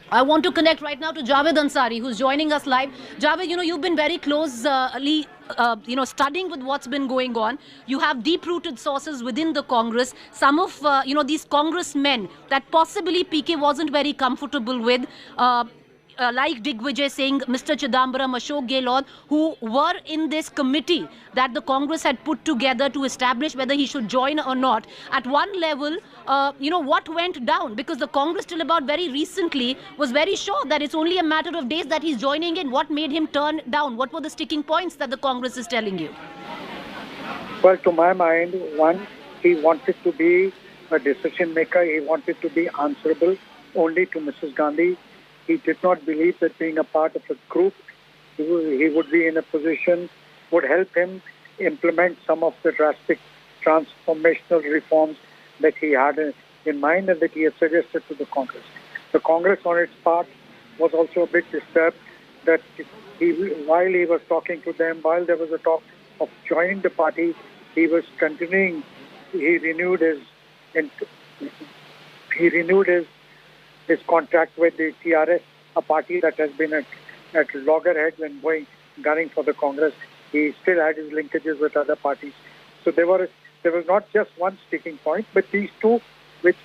I want to connect right now to Javed Ansari, who's joining us live. Javed, you've been very closely, studying with what's been going on. You have deep-rooted sources within the Congress. Some of, these congressmen that possibly PK wasn't very comfortable with. Like Digvijay Singh, Mr. Chidambaram, Ashok Gehlot, who were in this committee that the Congress had put together to establish whether he should join or not. At one level, what went down? Because the Congress till about very recently was very sure that it's only a matter of days that he's joining in. What made him turn down? What were the sticking points that the Congress is telling you? Well, to my mind, one, he wanted to be a decision maker. He wanted to be answerable only to Mrs. Gandhi. He did not believe that being a part of a group, he would be in a position, would help him implement some of the drastic transformational reforms that he had in mind and that he had suggested to the Congress. The Congress, on its part, was also a bit disturbed that while he was talking to them, while there was a talk of joining the party, he was continuing. He renewed his contract with the TRS, a party that has been at loggerheads and gunning for the Congress. He still had his linkages with other parties. So there was not just one sticking point, but these two, which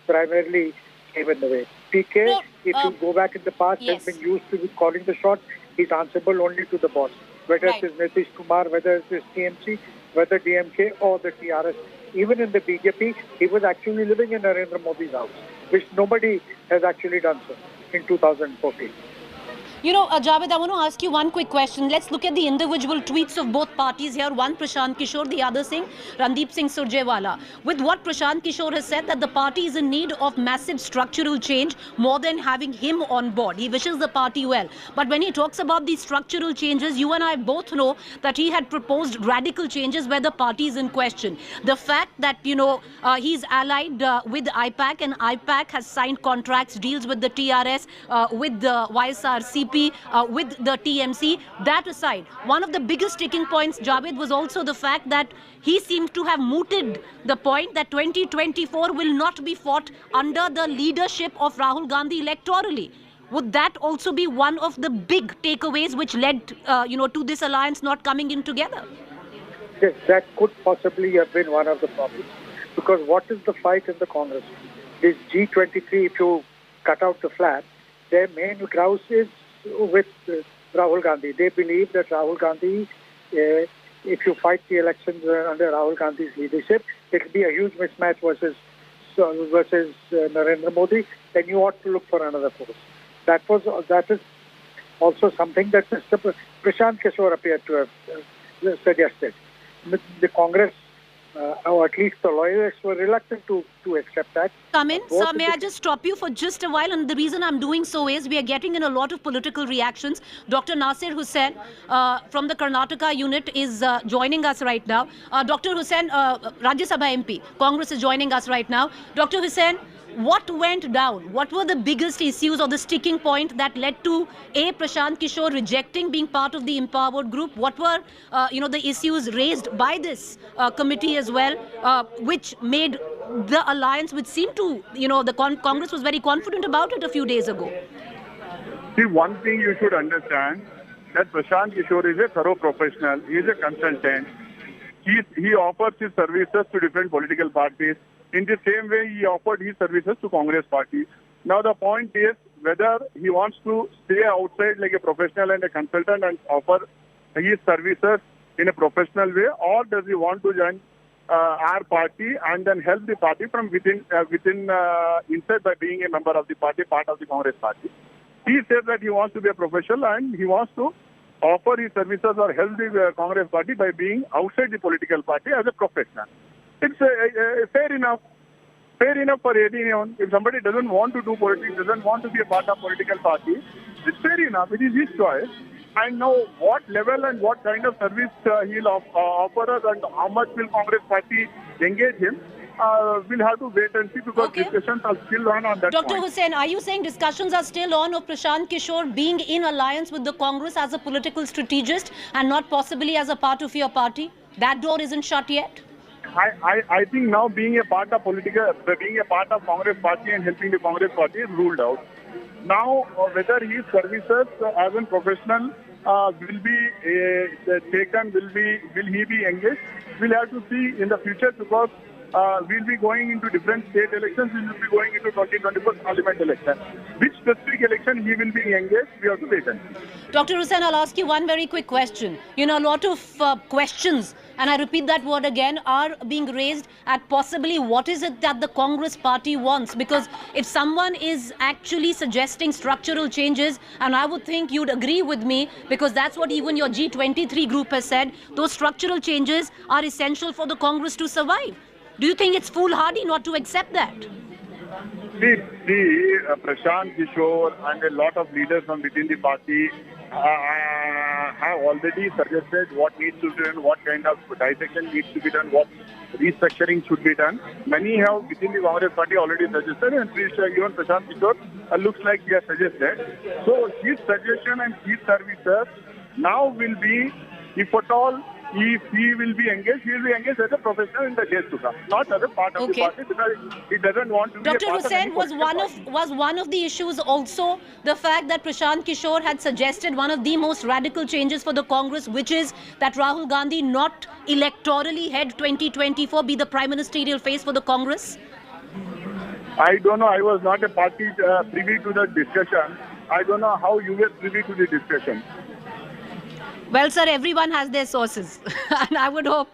primarily came in the way. PK, if you go back in the past, yes, has been used to calling the shots. He's answerable only to the boss, whether right. it is Nitish Kumar, whether it is TMC, whether DMK or the TRS. Even in the BJP, he was actually living in Narendra Modi's house, which nobody has actually done so in 2014. Javed, I want to ask you one quick question. Let's look at the individual tweets of both parties here. One, Prashant Kishor, the other Randeep Singh Surjewala. With what Prashant Kishor has said, that the party is in need of massive structural change more than having him on board. He wishes the party well. But when he talks about these structural changes, you and I both know that he had proposed radical changes where the party is in question. The fact that, he's allied with IPAC, and IPAC has signed contracts, deals with the TRS, with the YSRCP, with the TMC. That aside, one of the biggest sticking points, Javed, was also the fact that he seems to have mooted the point that 2024 will not be fought under the leadership of Rahul Gandhi electorally. Would that also be one of the big takeaways which led, to this alliance not coming in together? Yes, that could possibly have been one of the problems. Because what is the fight in the Congress? This G23, if you cut out the flat, their main grouse is with Rahul Gandhi. They believe that Rahul Gandhi, if you fight the elections under Rahul Gandhi's leadership, it will be a huge mismatch versus Narendra Modi, then you ought to look for another force. That is also something that Mr. Prashant Kishor appeared to have suggested. The Congress, or at least the loyalists, were reluctant to accept that. Come in. Sir, may I just stop you for just a while? And the reason I'm doing so is we are getting in a lot of political reactions. Dr. Nasir Hussain from the Karnataka unit is joining us right now. Dr. Hussain, Rajya Sabha MP, Congress is joining us right now. Dr. Hussain, what went down? What were the biggest issues or the sticking point that led to Prashant Kishor rejecting being part of the empowered group? What were the issues raised by this committee as well, which made the alliance, which seemed to, the Congress was very confident about it a few days ago? See, one thing you should understand, that Prashant Kishor is a thorough professional. He is a consultant. He offers his services to different political parties. In the same way, he offered his services to Congress party. Now, the point is whether he wants to stay outside like a professional and a consultant and offer his services in a professional way, or does he want to join our party and then help the party from within inside by being a member of the party, part of the Congress party. He says that he wants to be a professional and he wants to offer his services or help the Congress party by being outside the political party as a professional. It's fair enough. Fair enough for anyone. If somebody doesn't want to do politics, doesn't want to be a part of political party, it's fair enough. It is his choice. And now what level and what kind of service he'll offer us and how much will Congress party engage him, we'll have to wait and see, because discussions are still on that Dr. point. Hussain, are you saying discussions are still on of Prashant Kishor being in alliance with the Congress as a political strategist and not possibly as a part of your party? That door isn't shut yet? I think now being a part of Congress party and helping the Congress party is ruled out. Now, whether his services as a professional will be taken, will he be engaged? We'll have to see in the future because we'll be going into different state elections. We will be going into 2024 parliament election. Which specific election he will be engaged, we have to wait and see. Dr. Hussain, I'll ask you one very quick question. You know, a lot of questions, and I repeat that word again, are being raised at possibly what is it that the Congress party wants? Because if someone is actually suggesting structural changes, and I would think you'd agree with me, because that's what even your G23 group has said, those structural changes are essential for the Congress to survive. Do you think it's foolhardy not to accept that? Prashant Kishor and a lot of leaders from within the party have already suggested what needs to be done, what kind of dissection needs to be done, what restructuring should be done. Many have within the Congress party already suggested, and even Prashant Kishor looks like he has suggested. So his suggestion and his services now will be, if at all, if he will be engaged, he will be engaged as a professional in the days to come, not as a part of the party, because he doesn't want to be a part Dr. Hussain, was one of the issues also the fact that Prashant Kishor had suggested one of the most radical changes for the Congress, which is that Rahul Gandhi not electorally head 2024, be the prime ministerial face for the Congress? I don't know. I was not a party privy to the discussion. I don't know how you were privy to the discussion. Well, sir, everyone has their sources, and I would hope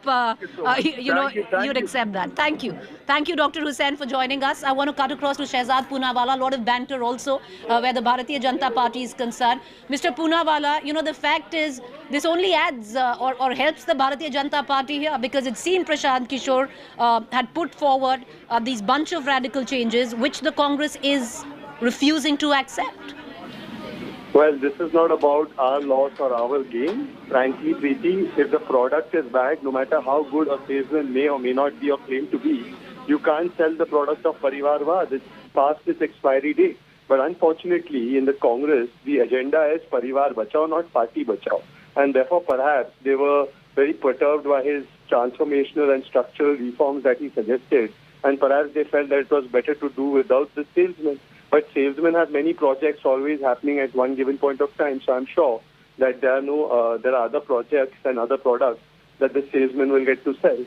you'd accept that. Thank you. Thank you, Dr. Hussain, for joining us. I want to cut across to Shehzad Poonawalla. A lot of banter also where the Bharatiya Janata Party is concerned. Mr. Poonawalla, you know, the fact is this only adds or helps the Bharatiya Janata Party here, because it seemed Prashant Kishor had put forward these bunch of radical changes which the Congress is refusing to accept. Well, this is not about our loss or our gain. Frankly, Preeti, if the product is bad, no matter how good a salesman may or may not be or claim to be, you can't sell the product of Parivarvad. It's past its expiry date. But unfortunately, in the Congress, the agenda is Parivar Bachao, not Party Bachao. And therefore, perhaps they were very perturbed by his transformational and structural reforms that he suggested. And perhaps they felt that it was better to do without the salesman. But salesmen have many projects always happening at one given point of time. So I'm sure that there are other projects and other products that the salesman will get to sell.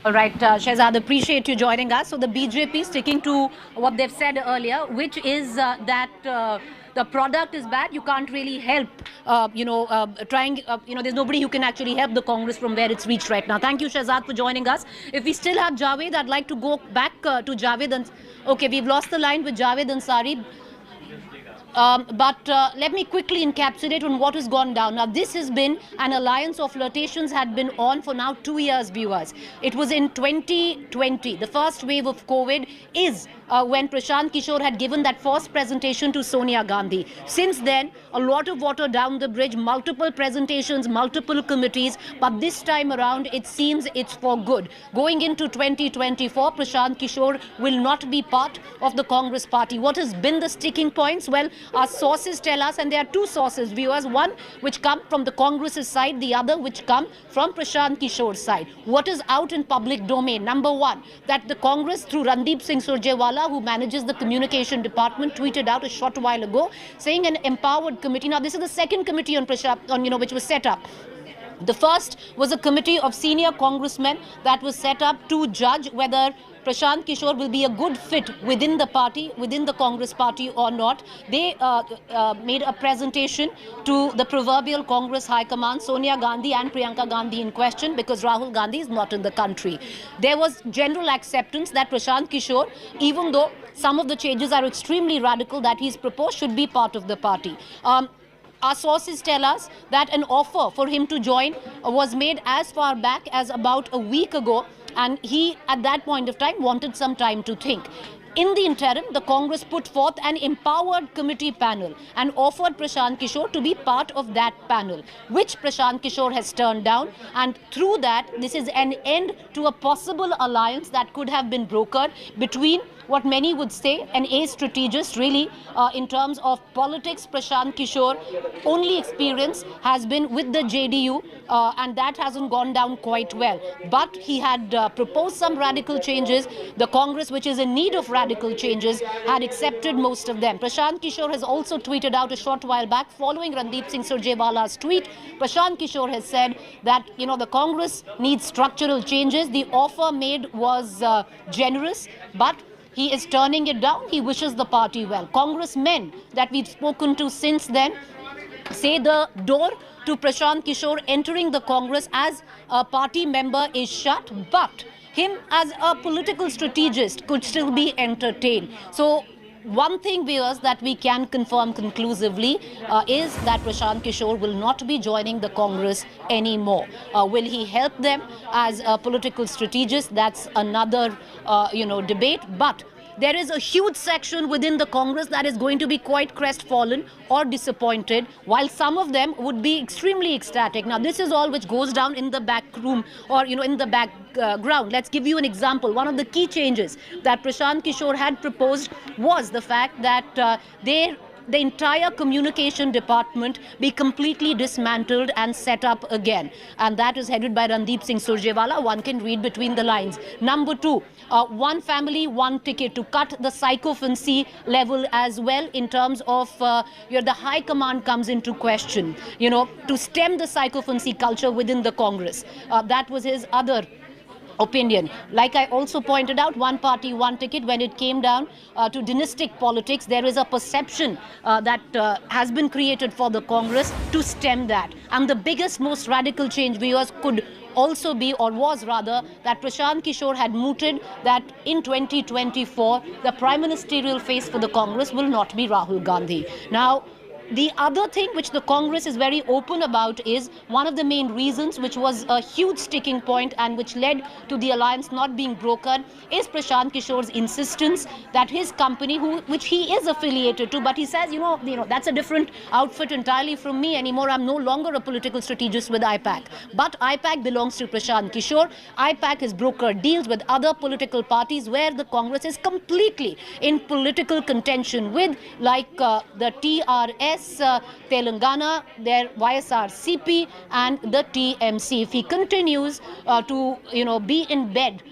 All right, Shehzad, appreciate you joining us. So the BJP sticking to what they've said earlier, which is that the product is bad. You can't really help, there's nobody who can actually help the Congress from where it's reached right now. Thank you, Shehzad, for joining us. If we still have Javed, I'd like to go back to Javed. Okay, we've lost the line with Javed Ansari. But let me quickly encapsulate on what has gone down. Now, this has been an alliance of flirtations had been on for now 2 years, viewers. It was in 2020. The first wave of COVID is when Prashant Kishor had given that first presentation to Sonia Gandhi. Since then, a lot of water down the bridge, multiple presentations, multiple committees. But this time around, it seems it's for good. Going into 2024, Prashant Kishor will not be part of the Congress party. What has been the sticking points? Well, our sources tell us, and there are two sources, viewers, one which come from the Congress's side, the other which come from Prashant Kishor's side. What is out in public domain? Number one, that the Congress through Randeep Singh Surjewala, who manages the communication department, tweeted out a short while ago saying an empowered committee. Now, this is the second committee which was set up. The first was a committee of senior congressmen that was set up to judge whether Prashant Kishor will be a good fit within the party, within the Congress party or not. They made a presentation to the proverbial Congress High Command, Sonia Gandhi and Priyanka Gandhi in question, because Rahul Gandhi is not in the country. There was general acceptance that Prashant Kishor, even though some of the changes are extremely radical that he's proposed, should be part of the party. Our sources tell us that an offer for him to join was made as far back as about a week ago, and he, at that point of time, wanted some time to think. In the interim, the Congress put forth an empowered committee panel and offered Prashant Kishor to be part of that panel, which Prashant Kishor has turned down. And through that, this is an end to a possible alliance that could have been brokered between what many would say an ace strategist really in terms of politics. Prashant Kishor only experience has been with the JDU and that hasn't gone down quite well. But he had proposed some radical changes. The Congress, which is in need of radical changes, had accepted most of them. Prashant Kishor has also tweeted out a short while back following Randeep Singh Surjewala's tweet. Prashant Kishor has said that, the Congress needs structural changes. The offer made was generous, but he is turning it down. He wishes the party well. Congressmen that we've spoken to since then say the door to Prashant Kishor entering the Congress as a party member is shut, but him as a political strategist could still be entertained. So one thing, viewers, that we can confirm conclusively is that Prashant Kishor will not be joining the Congress anymore. Will he help them as a political strategist? That's another, debate. But there is a huge section within the Congress that is going to be quite crestfallen or disappointed, while some of them would be extremely ecstatic. Now, this is all which goes down in the back room or, in the background. Let's give you an example. One of the key changes that Prashant Kishor had proposed was the fact that the entire communication department be completely dismantled and set up again. And that is headed by Randeep Singh Surjewala. One can read between the lines. Number two, one family, one ticket, to cut the sycophancy level as well in terms of the high command comes into question, to stem the sycophancy culture within the Congress. That was his other opinion. Like I also pointed out, one party, one ticket, when it came down to dynastic politics, there is a perception that has been created for the Congress to stem that. And the biggest, most radical change, viewers, could also be, or was rather, that Prashant Kishor had mooted that in 2024, the prime ministerial face for the Congress will not be Rahul Gandhi. Now, the other thing which the Congress is very open about is one of the main reasons, which was a huge sticking point and which led to the alliance not being broken, is Prashant Kishor's insistence that his company, which he is affiliated to, but he says, that's a different outfit entirely from me anymore. I'm no longer a political strategist with IPAC. But IPAC belongs to Prashant Kishor. IPAC has brokered deals with other political parties where the Congress is completely in political contention with, like the TRS, Telangana, their YSRCP and the TMC. If he continues to be in bed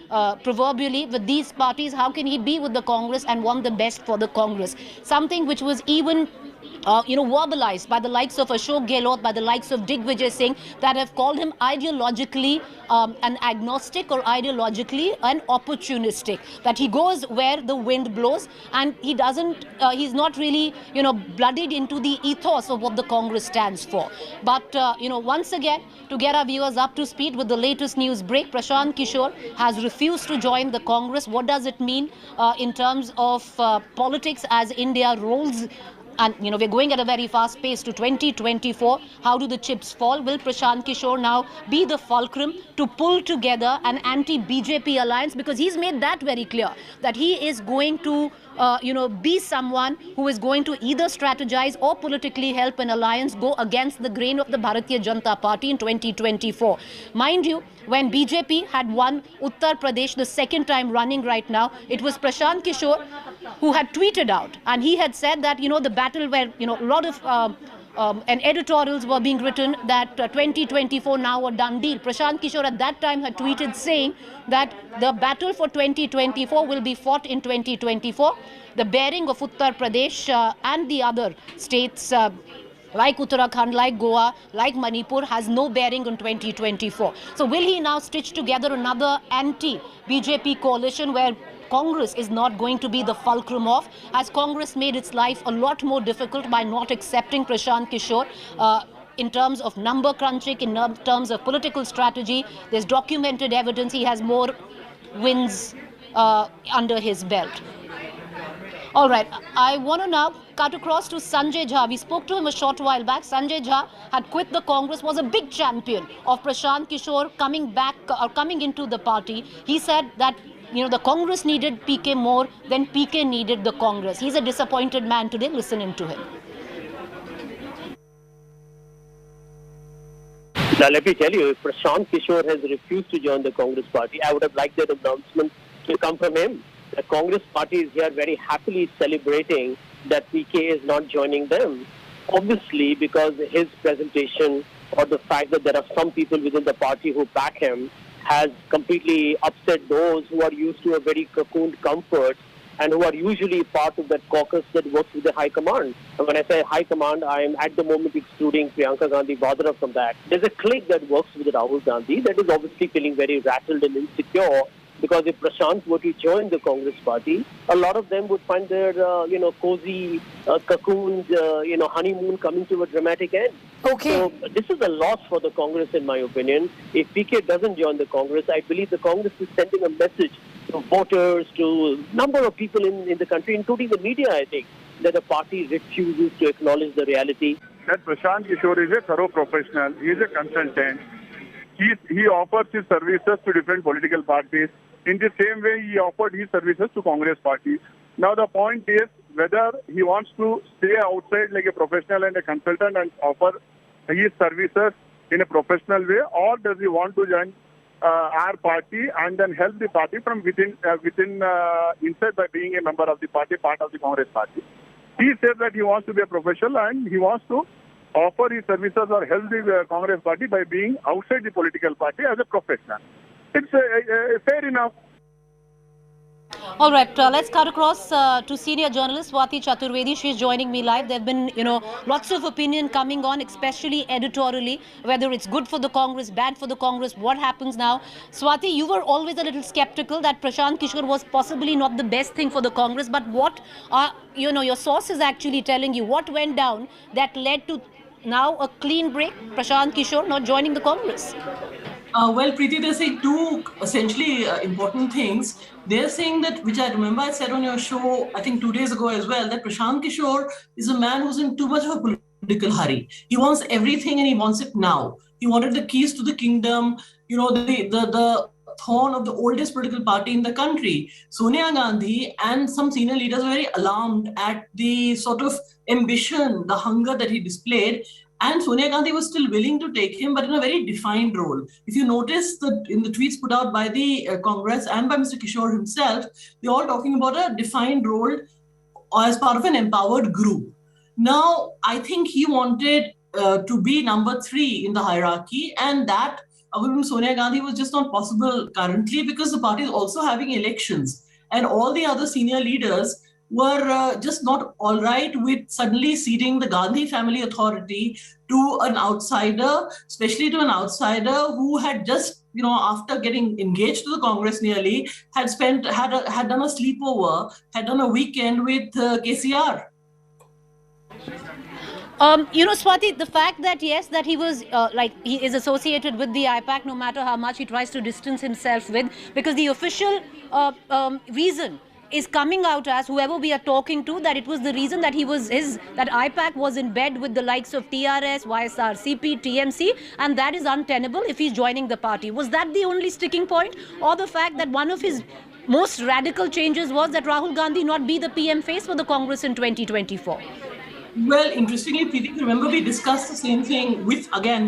proverbially with these parties, how can he be with the Congress and want the best for the Congress? Something which was even verbalized by the likes of Ashok Gehlot, by the likes of Digvijay Singh, that have called him ideologically an agnostic or ideologically an opportunistic, that he goes where the wind blows and he doesn't, he's not really, blooded into the ethos of what the Congress stands for. But, once again, to get our viewers up to speed with the latest news break, Prashant Kishor has refused to join the Congress. What does it mean in terms of politics as India rolls? And, we're going at a very fast pace to 2024. How do the chips fall? Will Prashant Kishor now be the fulcrum to pull together an anti-BJP alliance? Because he's made that very clear, that he is going to, be someone who is going to either strategize or politically help an alliance go against the grain of the Bharatiya Janata Party in 2024. Mind you, when BJP had won Uttar Pradesh the second time running right now, it was Prashant Kishor who had tweeted out, and he had said that, the battle where, a lot of and editorials were being written that 2024 now a done deal. Prashant Kishor at that time had tweeted saying that the battle for 2024 will be fought in 2024. The bearing of Uttar Pradesh and the other states like Uttarakhand, like Goa, like Manipur, has no bearing on 2024. So will he now stitch together another anti-BJP coalition where Congress is not going to be the fulcrum of? Has Congress made its life a lot more difficult by not accepting Prashant Kishor in terms of number crunching, in terms of political strategy? There's documented evidence he has more wins under his belt. All right, I want to now cut across to Sanjay Jha. We spoke to him a short while back. Sanjay Jha had quit the Congress, was a big champion of Prashant Kishor coming back or coming into the party. He said that the Congress needed PK more than PK needed the Congress. He's a disappointed man today. Listen in to him. Now, let me tell you, if Prashant Kishor has refused to join the Congress party, I would have liked that announcement to come from him. the Congress party is here very happily celebrating that PK is not joining them. Obviously, because his presentation or the fact that there are some people within the party who back him has completely upset those who are used to a very cocooned comfort and who are usually part of that caucus that works with the high command. And when I say high command, I am at the moment excluding Priyanka Gandhi Vadra from that. There's a clique that works with Rahul Gandhi that is obviously feeling very rattled and insecure, because if Prashant were to join the Congress party, a lot of them would find their, cozy, cocooned, honeymoon coming to a dramatic end. Okay. So this is a loss for the Congress, in my opinion. If PK doesn't join the Congress, I believe the Congress is sending a message to voters, to a number of people in the country, including the media, I think, that the party refuses to acknowledge the reality. That Prashant Kishor is a thorough professional. He is a consultant. He offers his services to different political parties. In the same way, he offered his services to Congress party. Now the point is whether he wants to stay outside like a professional and a consultant and offer his services in a professional way, or does he want to join our party and then help the party from within inside by being a member of the party, part of the Congress party. He says that he wants to be a professional and he wants to offer his services or help the Congress party by being outside the political party as a professional. It's fair enough. All right, let's cut across to senior journalist Swati Chaturvedi. She's joining me live. There have been, lots of opinion coming on, especially editorially, whether it's good for the Congress, bad for the Congress, what happens now. Swati, you were always a little skeptical that Prashant Kishor was possibly not the best thing for the Congress. But what are, your sources actually telling you? What went down that led to now a clean break? Prashant Kishor not joining the Congress. Well, Preeti, they're saying two essentially important things. They're saying that, which I remember I said on your show, I think 2 days ago as well, that Prashant Kishor is a man who's in too much of a political hurry. He wants everything and he wants it now. He wanted the keys to the kingdom, the thorn of the oldest political party in the country. Sonia Gandhi and some senior leaders were very alarmed at the sort of ambition, the hunger that he displayed. And Sonia Gandhi was still willing to take him, but in a very defined role. If you notice that in the tweets put out by the Congress and by Mr. Kishore himself, they're all talking about a defined role as part of an empowered group. Now, I think he wanted to be number 3 in the hierarchy, and that with Sonia Gandhi was just not possible currently because the party is also having elections. And all the other senior leaders were just not all right with suddenly ceding the Gandhi family authority to an outsider, especially to an outsider who had just, after getting engaged to the Congress nearly, had done a sleepover, had done a weekend with KCR. Swati, the fact that, yes, that he was, he is associated with the IPAC, no matter how much he tries to distance himself with, because the official reason is coming out as, whoever we are talking to, that it was the reason that that IPAC was in bed with the likes of TRS, YSRCP, TMC, and that is untenable if he's joining the party. Was that the only sticking point? Or the fact that one of his most radical changes was that Rahul Gandhi not be the PM face for the Congress in 2024? Well, interestingly, Preeti, remember we discussed the same thing we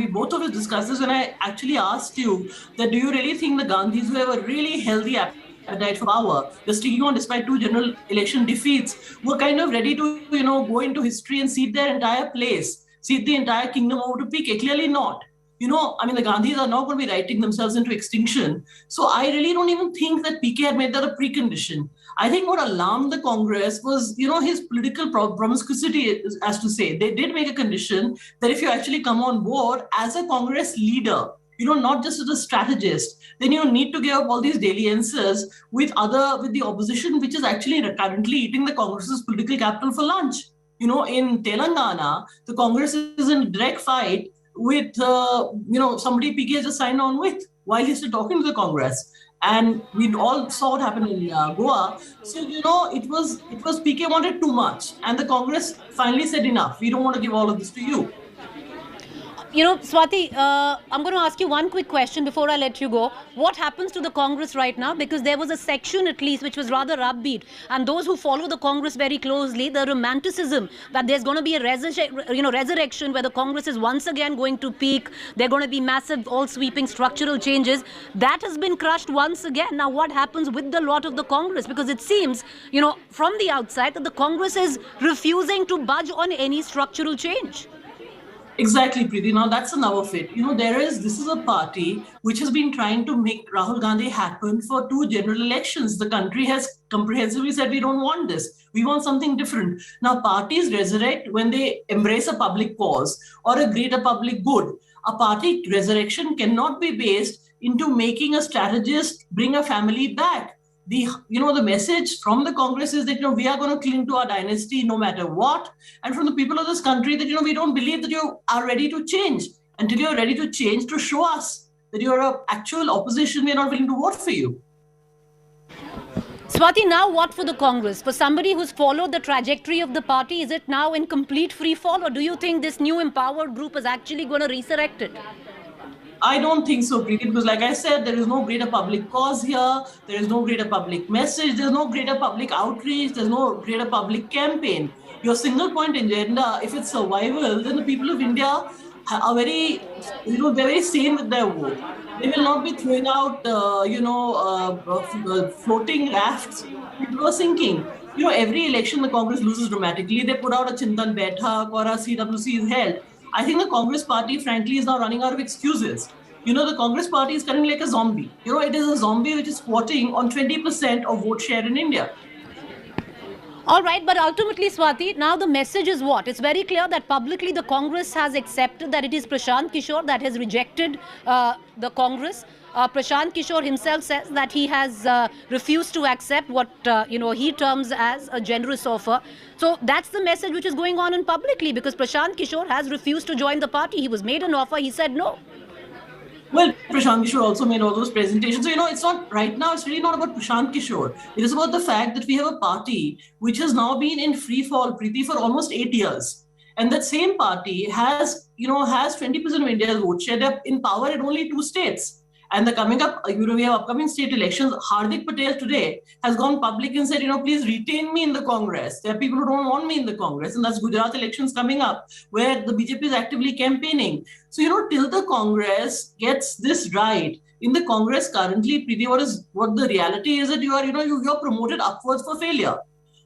both of us discussed this when I actually asked you that do you really think the Gandhis who have a really healthy appetite for power, the sticking on despite 2 general election defeats, were kind of ready to, go into history and cede their entire place, cede the entire kingdom over to PK? Clearly not. The Gandhis are not going to be writing themselves into extinction. So I really don't even think that PK had made that a precondition. I think what alarmed the Congress was, his political promiscuity, as to say. They did make a condition that if you actually come on board as a Congress leader, not just as a strategist, then you need to give up all these dalliances with the opposition, which is actually currently eating the Congress's political capital for lunch. In Telangana, the Congress is in a direct fight with, somebody PK has just signed on with while he's still talking to the Congress. And we all saw what happened in Goa. So, it was PK wanted too much. And the Congress finally said enough. We don't want to give all of this to you. You know, Swati, I'm going to ask you one quick question before I let you go. What happens to the Congress right now? Because there was a section, at least, which was rather upbeat. And those who follow the Congress very closely, the romanticism that there's going to be a resurrection where the Congress is once again going to peak. There are going to be massive, all-sweeping structural changes. That has been crushed once again. Now, what happens with the lot of the Congress? Because it seems, you know, from the outside that the Congress is refusing to budge on any structural change. Exactly, Preeti. Now that's another fit. You know, this is a party which has been trying to make Rahul Gandhi happen for 2 general elections. The country has comprehensively said we don't want this. We want something different. Now, parties resurrect when they embrace a public cause or a greater public good. A party resurrection cannot be based into making a strategist bring a family back. The message from the Congress is that we are going to cling to our dynasty no matter what, and from the people of this country that we don't believe that you are ready to change. Until you're ready to change, to show us that you're an actual opposition, we're not willing to vote for you. Swati, now what for the Congress? For somebody who's followed the trajectory of the party, is it now in complete free fall, or do you think this new empowered group is actually going to resurrect it? I don't think so, Preeti, because like I said, there is no greater public cause here. There is no greater public message. There's no greater public outreach. There's no greater public campaign. Your single point agenda, if it's survival, then the people of India are very, they're very sane with their vote. They will not be throwing out, floating rafts. People are sinking. Every election the Congress loses dramatically. They put out a Chintan Baithak or a CWC is held. I think the Congress party, frankly, is now running out of excuses. The Congress party is currently like a zombie. It is a zombie which is squatting on 20% of vote share in India. All right, but ultimately, Swati, now the message is what? It's very clear that publicly the Congress has accepted that it is Prashant Kishor that has rejected the Congress. Prashant Kishor himself says that he has refused to accept what he terms as a generous offer. So that's the message which is going on in publicly, because Prashant Kishor has refused to join the party. He was made an offer. He said no. Well, Prashant Kishor also made all those presentations. So, it's not right now, it's really not about Prashant Kishor. It is about the fact that we have a party which has now been in free fall, Preeti, for almost 8 years. And that same party has 20% of India's vote share. They're in power in only 2 states. And the coming up, we have upcoming state elections. Hardik Patel today has gone public and said, please retain me in the Congress. There are people who don't want me in the Congress. And that's Gujarat elections coming up, where the BJP is actively campaigning. So, till the Congress gets this right, in the Congress currently, Preeti, what the reality is that you're promoted upwards for failure.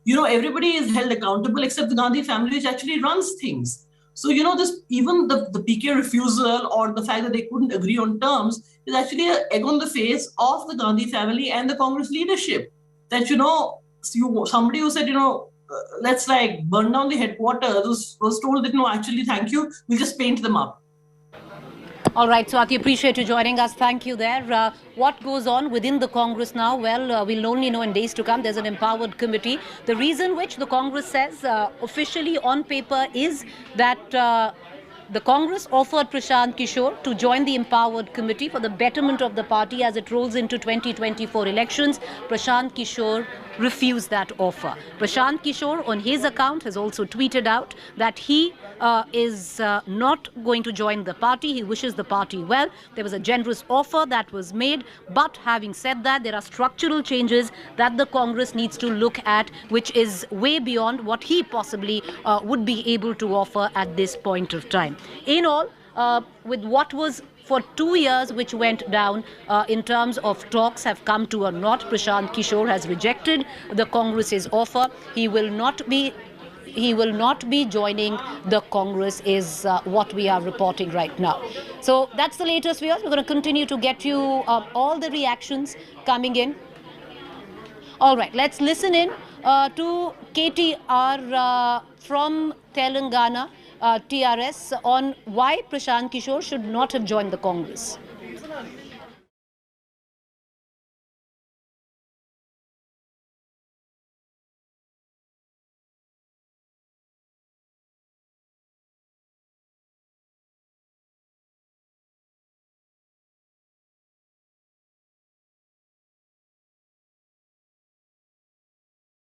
Everybody is held accountable except the Gandhi family, which actually runs things. So, even the PK refusal or the fact that they couldn't agree on terms is actually an egg on the face of the Gandhi family and the Congress leadership. That, somebody who said, let's burn down the headquarters was told that, no, actually, thank you, we'll just paint them up. All right, Swati, appreciate you joining us. Thank you there. What goes on within the Congress now? Well, we'll only know in days to come. There's an empowered committee. The reason which the Congress says officially on paper is that the Congress offered Prashant Kishor to join the empowered committee for the betterment of the party as it rolls into 2024 elections. Prashant Kishor refused that offer. Prashant Kishor, on his account, has also tweeted out that he is not going to join the party. He wishes the party well. There was a generous offer that was made, but having said that, there are structural changes that the Congress needs to look at, which is way beyond what he possibly would be able to offer at this point of time. In all, with what was for 2 years which went down in terms of talks have come to a naught. Prashant Kishor has rejected the Congress's offer. He will not be joining the Congress is what we are reporting right now. So that's the latest, viewers. We're going to continue to get you all the reactions coming in. All right, let's listen in to KTR from Telangana, TRS, on why Prashant Kishor should not have joined the Congress.